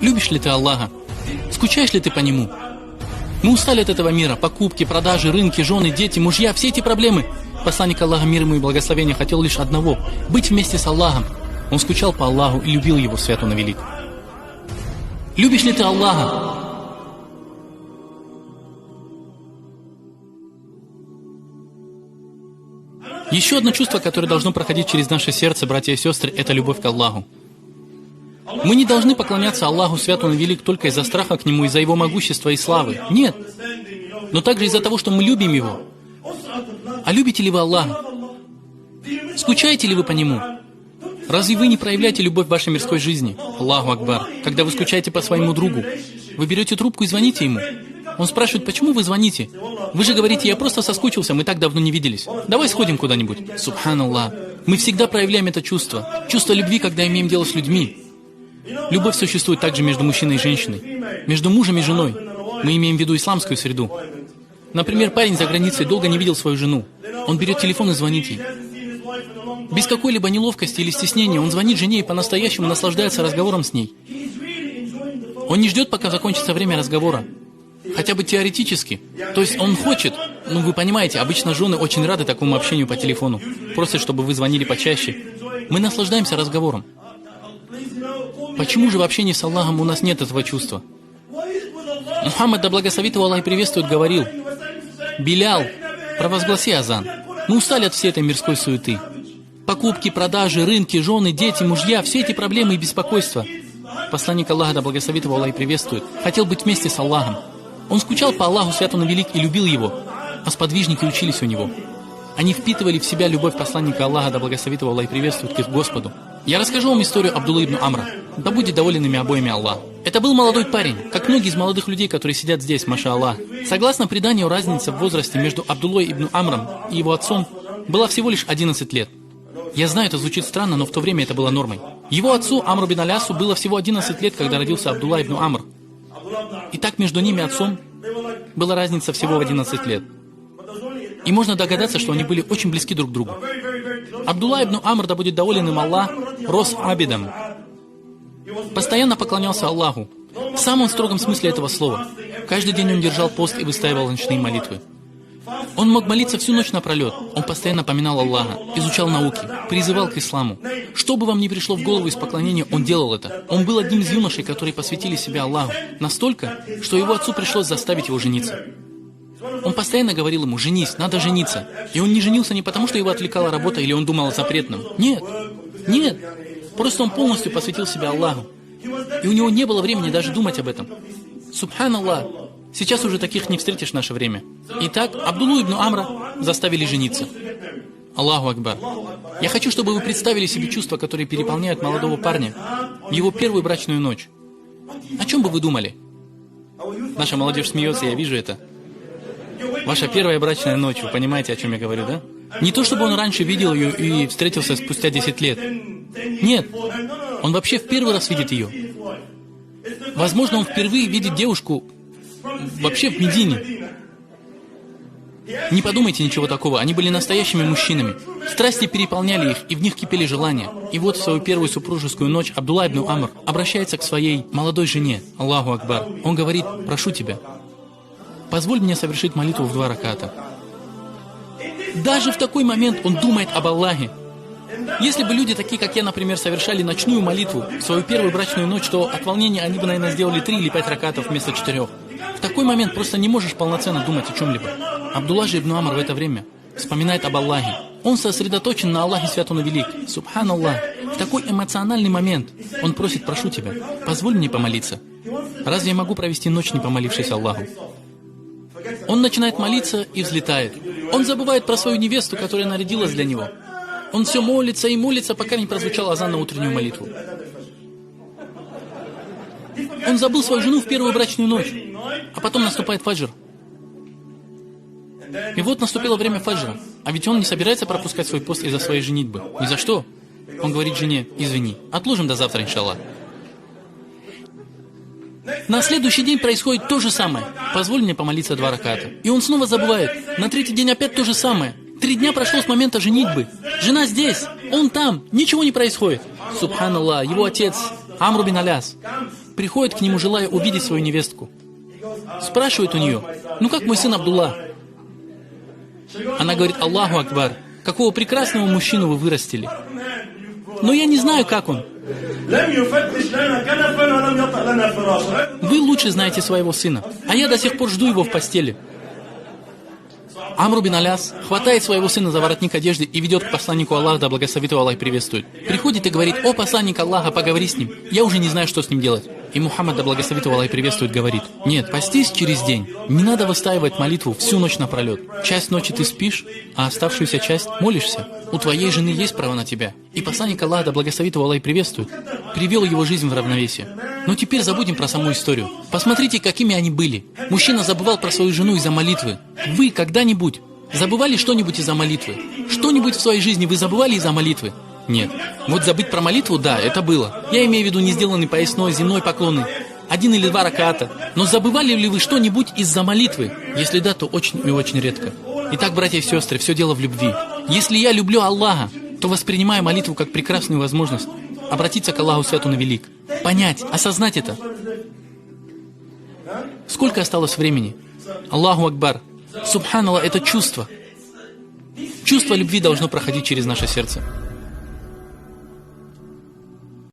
Любишь ли ты Аллаха? Скучаешь ли ты по Нему? Мы устали от этого мира. Покупки, продажи, рынки, жены, дети, мужья, все эти проблемы. Посланник Аллаха, мир ему и благословение, хотел лишь одного – быть вместе с Аллахом. Он скучал по Аллаху и любил Его, свят Он и велик. Любишь ли ты Аллаха? Еще одно чувство, которое должно проходить через наше сердце, братья и сестры, это любовь к Аллаху. Мы не должны поклоняться Аллаху, свят Он и велик, только из-за страха к Нему, из-за Его могущества и славы. Нет. Но также из-за того, что мы любим Его. А любите ли вы Аллаха? Скучаете ли вы по Нему? Разве вы не проявляете любовь в вашей мирской жизни? Аллаху Акбар. Когда вы скучаете по своему другу, вы берете трубку и звоните ему. Он спрашивает, почему вы звоните? Вы же говорите, я просто соскучился, мы так давно не виделись. Давай сходим куда-нибудь. Субханаллах. Мы всегда проявляем это чувство. Чувство любви, когда имеем дело с людьми. Любовь существует также между мужчиной и женщиной. Между мужем и женой. Мы имеем в виду исламскую среду. Например, парень за границей долго не видел свою жену. Он берет телефон и звонит ей. Без какой-либо неловкости или стеснения он звонит жене и по-настоящему наслаждается разговором с ней. Он не ждет, пока закончится время разговора. Хотя бы теоретически. То есть он хочет, вы понимаете, обычно жены очень рады такому общению по телефону. Просят, чтобы вы звонили почаще. Мы наслаждаемся разговором. Почему же в общении с Аллахом у нас нет этого чувства? Мухаммад, да благословит его Аллах и приветствует, говорил: «Билял, провозгласи азан. Мы устали от всей этой мирской суеты. Покупки, продажи, рынки, жены, дети, мужья, все эти проблемы и беспокойства». Посланник Аллаха, да благословит его Аллах и приветствует, хотел быть вместе с Аллахом. Он скучал по Аллаху, свят Он и велик, и любил Его, а сподвижники учились у Него. Они впитывали в себя любовь посланника Аллаха, да благословит его Аллах и приветствует, к их Господу. Я расскажу вам историю Абдуллы ибн Амра. Да будет доволен ими обоими Аллах. Это был молодой парень, как многие из молодых людей, которые сидят здесь, маша Аллах. Согласно преданию, разница в возрасте между Абдуллой ибн Амром и его отцом была всего лишь 11 лет. Я знаю, это звучит странно, но в то время это было нормой. Его отцу, Амру бин Алясу, было всего 11 лет, когда родился Абдулла ибн Амр. И так между ними и отцом была разница всего в 11 лет. И можно догадаться, что они были очень близки друг к другу. Абдулла ибн Амр, да будет доволен им Аллах, рос абидом. Постоянно поклонялся Аллаху. В самом строгом смысле этого слова. Каждый день он держал пост и выстаивал ночные молитвы. Он мог молиться всю ночь напролет. Он постоянно поминал Аллаха, изучал науки, призывал к исламу. Что бы вам ни пришло в голову из поклонения, он делал это. Он был одним из юношей, которые посвятили себя Аллаху. Настолько, что его отцу пришлось заставить его жениться. Он постоянно говорил ему: «Женись, надо жениться». И он не женился не потому, что его отвлекала работа или он думал о запретном. Нет, нет. Просто он полностью посвятил себя Аллаху. И у него не было времени даже думать об этом. Субханаллах. Сейчас уже таких не встретишь в наше время. Итак, Абдуллу ибн Амра заставили жениться. Аллаху Акбар. Я хочу, чтобы вы представили себе чувства, которые переполняют молодого парня в его первую брачную ночь. О чем бы вы думали? Наша молодежь смеется, я вижу это. Ваша первая брачная ночь, вы понимаете, о чем я говорю, да? Не то, чтобы он раньше видел ее и встретился спустя 10 лет. Нет, он вообще в первый раз видит ее. Возможно, он впервые видит девушку вообще в Медине. Не подумайте ничего такого, они были настоящими мужчинами. Страсти переполняли их, и в них кипели желания. И вот в свою первую супружескую ночь Абдулла ибн Амр обращается к своей молодой жене, Аллаху Акбар. Он говорит: «Прошу тебя, позволь мне совершить молитву в 2 раката». Даже в такой момент он думает об Аллахе. Если бы люди, такие как я, например, совершали ночную молитву в свою первую брачную ночь, то от волнения они бы, наверное, сделали 3 или 5 ракатов вместо 4. В такой момент просто не можешь полноценно думать о чем-либо. Абдулла же ибн Амр в это время вспоминает об Аллахе. Он сосредоточен на Аллахе, свят Он и велик. Субханаллах. В такой эмоциональный момент он просит: «Прошу тебя, позволь мне помолиться. Разве я могу провести ночь, не помолившись Аллаху?» Он начинает молиться и взлетает. Он забывает про свою невесту, которая нарядилась для него. Он все молится и молится, пока не прозвучал азан на утреннюю молитву. Он забыл свою жену в первую брачную ночь, а потом наступает фаджр. И вот наступило время фаджра, а ведь он не собирается пропускать свой пост из-за своей женитьбы. Ни за что. Он говорит жене: «Извини, отложим до завтра, иншаллах». На следующий день происходит то же самое. «Позволь мне помолиться 2 раката». И он снова забывает. На 3-й день опять то же самое. 3 дня прошло с момента женитьбы. Жена здесь, он там, ничего не происходит. Субханаллах, его отец Амру бин Аляс приходит к нему, желая увидеть свою невестку. Спрашивает у нее: ну как мой сын Абдулла? Она говорит: Аллаху Акбар, какого прекрасного мужчину вы вырастили. Но я не знаю, как он. Вы лучше знаете своего сына, а я до сих пор жду его в постели. Амру бин Аляс хватает своего сына за воротник одежды и ведет к посланнику Аллаха, да благословит его Аллах и приветствует. Приходит и говорит: о посланник Аллаха, поговори с ним, я уже не знаю, что с ним делать. И Мухаммад, да благословит его Аллах и приветствует, говорит: нет, постись через день, не надо выстаивать молитву всю ночь напролет. Часть ночи ты спишь, а оставшуюся часть молишься. У твоей жены есть право на тебя. И посланник Аллаха, да благословит его Аллах и приветствует, привел его жизнь в равновесие. Но теперь забудем про саму историю. Посмотрите, какими они были. Мужчина забывал про свою жену из-за молитвы. Вы когда-нибудь забывали что-нибудь из-за молитвы? Что-нибудь в своей жизни вы забывали из-за молитвы? Нет. Вот забыть про молитву, да, это было. Я имею в виду не сделанный поясной, земной поклоны, 1 или 2 раката. Но забывали ли вы что-нибудь из-за молитвы? Если да, то очень и очень редко. Итак, братья и сестры, все дело в любви. Если я люблю Аллаха, то воспринимаю молитву как прекрасную возможность обратиться к Аллаху Свят Он и Велик. Понять, осознать это. Сколько осталось времени? Аллаху Акбар. Субханаллах, это чувство. Чувство любви должно проходить через наше сердце.